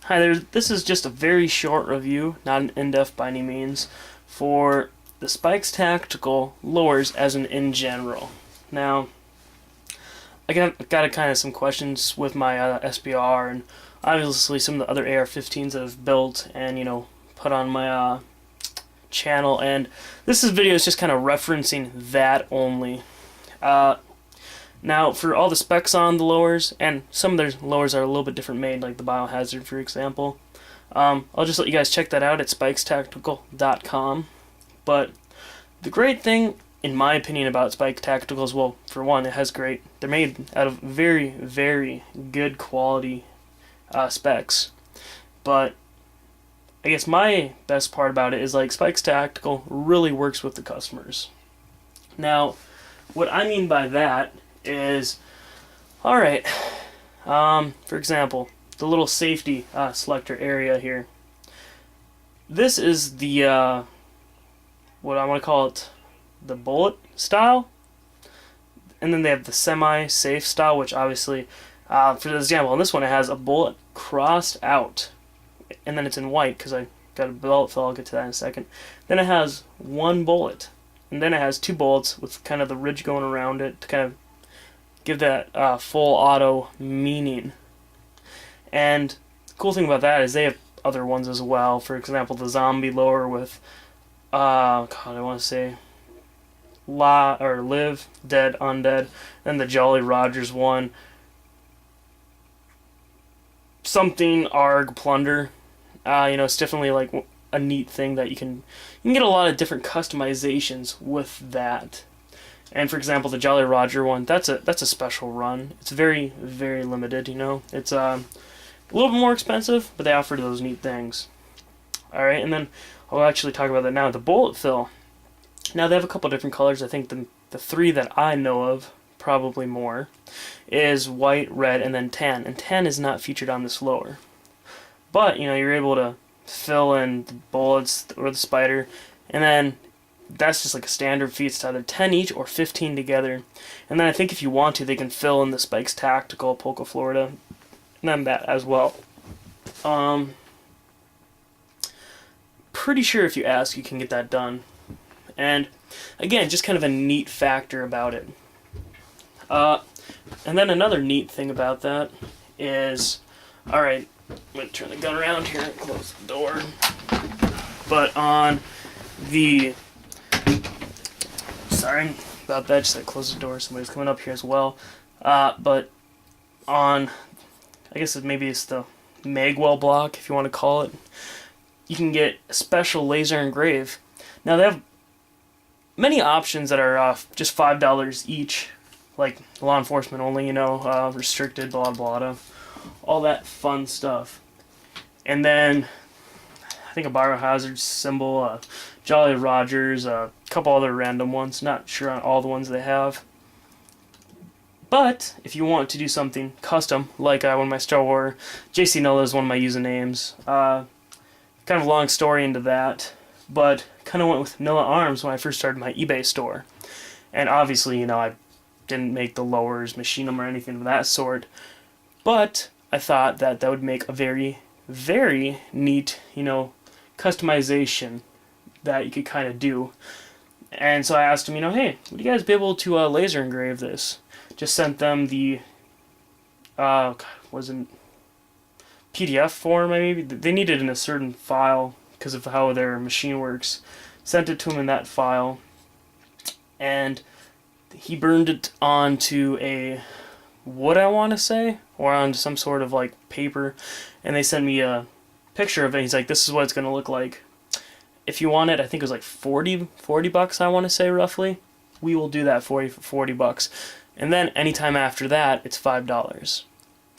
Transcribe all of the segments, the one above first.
Hi there, this is just a very short review, not an in-depth by any means, for the Spikes Tactical lowers as in general. Now, I got kind of some questions with my SBR and obviously some of the other AR-15s that I've built and, put on my channel, and video is just kind of referencing that only. Now, for all the specs on the lowers, and some of their lowers are a little bit different made, like the Biohazard, for example, I'll just let you guys check that out at spikestactical.com. But the great thing, in my opinion, about Spike Tacticals, well, for one, they're made out of very, very good quality specs. But I guess my best part about it is, like, Spike's Tactical really works with the customers. Now, what I mean by that is, alright, for example, the little safety selector area here. This is the, what I want to call it, the bullet style. And then they have the semi-safe style, which obviously, for example, on this one it has a bullet crossed out. And then it's in white, because I got a bullet fill, I'll get to that in a second. Then it has one bullet. And then it has two bullets with kind of the ridge going around it to kind of give that full auto meaning. And the cool thing about that is they have other ones as well. For example, the zombie lower with, God, I want to say, live, dead, undead. Then the Jolly Rogers one, something arg plunder. It's definitely like a neat thing that you can get a lot of different customizations with that. And for example, the Jolly Roger one, that's a special run. It's very, very limited, It's a little bit more expensive, but they offer those neat things. Alright, and then I'll actually talk about that now. The bullet fill. Now, they have a couple different colors. I think the three that I know of, probably more, is white, red, and then tan. And tan is not featured on this lower. But, you're able to fill in the bullets or the spider, and then that's just like a standard feat. It's either 10 each or 15 together. And then I think if you want to, they can fill in the Spikes Tactical Polka Florida, and then that as well. Pretty sure if you ask, you can get that done. And again, just kind of a neat factor about it. And then another neat thing about that is, alright, I'm going to turn the gun around here and close the door. But on the... Sorry about that, just had to close the door. Somebody's coming up here as well. But on... I guess maybe it's the Magwell block, if you want to call it. You can get a special laser engrave. Now, they have many options that are just $5 each. Like law enforcement only, restricted, blah, blah, blah. All that fun stuff. And then I think a Biohazard symbol, Jolly Rogers, a couple other random ones. Not sure on all the ones they have. But if you want to do something custom, like one of my Star Wars, JC Nulla is one of my usernames. Kind of a long story into that, but kind of went with Nulla Arms when I first started my eBay store. And obviously, I didn't make the lowers, machine them, or anything of that sort. But I thought that would make a very, very neat, customization that you could kind of do. And so I asked him, hey, would you guys be able to laser engrave this? Just sent them the, wasn't PDF form, maybe? They needed it in a certain file because of how their machine works. Sent it to him in that file. And he burned it onto a wood, I want to say, or onto some sort of like paper, and they sent me a picture of it. He's like, this is what it's going to look like. If you want it, I think it was like 40 bucks, I want to say, roughly. We will do that for you for 40 bucks. And then anytime after that, it's $5.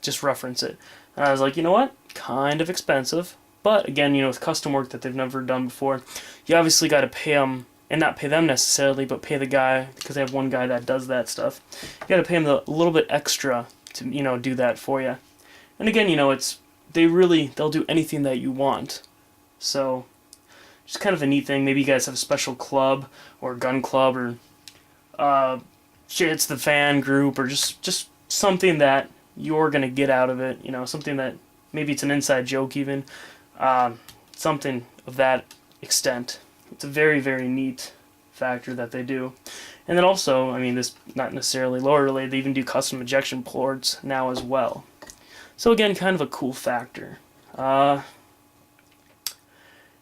Just reference it. And I was like, you know what? Kind of expensive. But again, with custom work that they've never done before, you obviously got to pay them. And not pay them necessarily, but pay the guy, because they have one guy that does that stuff. You gotta pay him a little bit extra to, do that for you. And again, they'll do anything that you want. So, just kind of a neat thing. Maybe you guys have a special club, or gun club, or Shit's the fan group, or just something that you're gonna get out of it. Something that maybe it's an inside joke even, something of that extent. It's a very, very neat factor that they do. And then also, I mean, this not necessarily lower related, they even do custom ejection ports now as well. So again, kind of a cool factor. And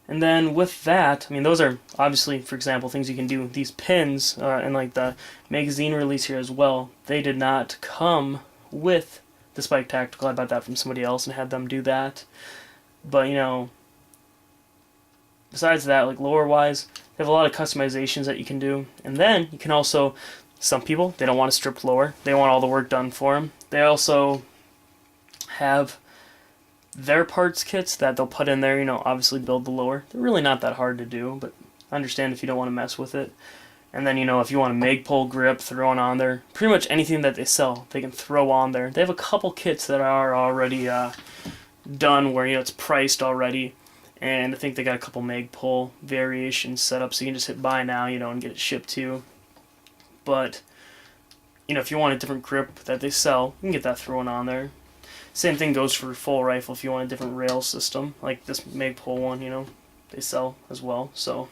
then with that, I mean, those are obviously, for example, things you can do. These pins, and like the magazine release here as well, they did not come with the Spike Tactcal. I bought that from somebody else and had them do that. But, you know, besides that, like lower-wise, they have a lot of customizations that you can do. And then you can also, some people, they don't want to strip lower. They want all the work done for them. They also have their parts kits that they'll put in there, you know, obviously build the lower. They're really not that hard to do, but understand if you don't want to mess with it. And then, you know, if you want a Magpul grip thrown on there, pretty much anything that they sell, they can throw on there. They have a couple kits that are already done where, you know, it's priced already. And I think they got a couple Magpul variations set up, so you can just hit buy now, you know, and get it shipped to you. But, you know, if you want a different grip that they sell, you can get that thrown on there. Same thing goes for full rifle if you want a different rail system, like this Magpul one, you know, they sell as well. So,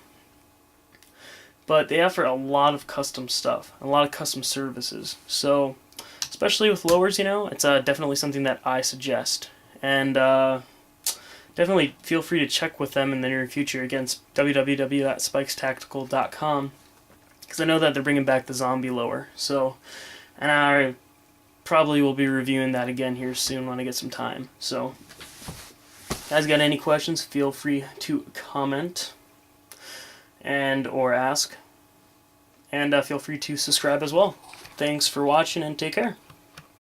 but they offer a lot of custom stuff, a lot of custom services. So, especially with lowers, you know, it's definitely something that I suggest. And definitely feel free to check with them in the near future. Again, www.spikestactcal.com, because I know that they're bringing back the zombie lower. So, and I probably will be reviewing that again here soon when I get some time. So, guys, got any questions? Feel free to comment and or ask, and feel free to subscribe as well. Thanks for watching and take care.